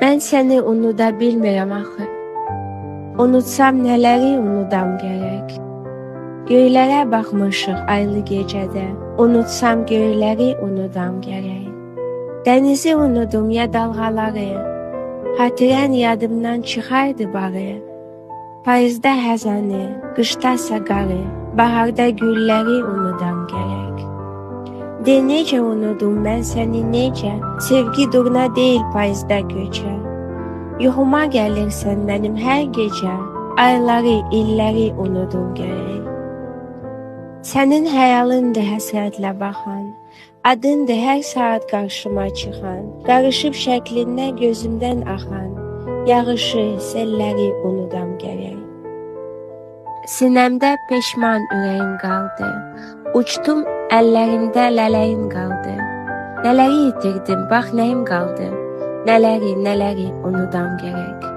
Mən səni unuda bilmirəm axı. Unutsam nələri unudam gərək. Göylərə baxmışıq aylı gecədə, unutsam göyləri unudam gərək. Dənizi unudum ya dalğaları, xatirən yadımdan çıxardı bağı. Payızda həzəni, qışda saqarı, baharda gülləri unudam gərək. De necə unudum mən səni necə, sevgi durna deyil payızda göçə. Yuxuma gəlirsən mənim hər gecə, ayları, illəri unudum gərək. Sənin xəyalındır həsrətlə baxan, adındır hər saat qarşıma çıxan, qarışıb şəklindən gözümdən axan, yağışı, selləri unudam gərək. Sinəmdə peşman ürəyim qaldı, uçdum əllərimdə lələyim qaldı. Nələri itirdim, bax nəyim qaldı, nələri unudam gərək.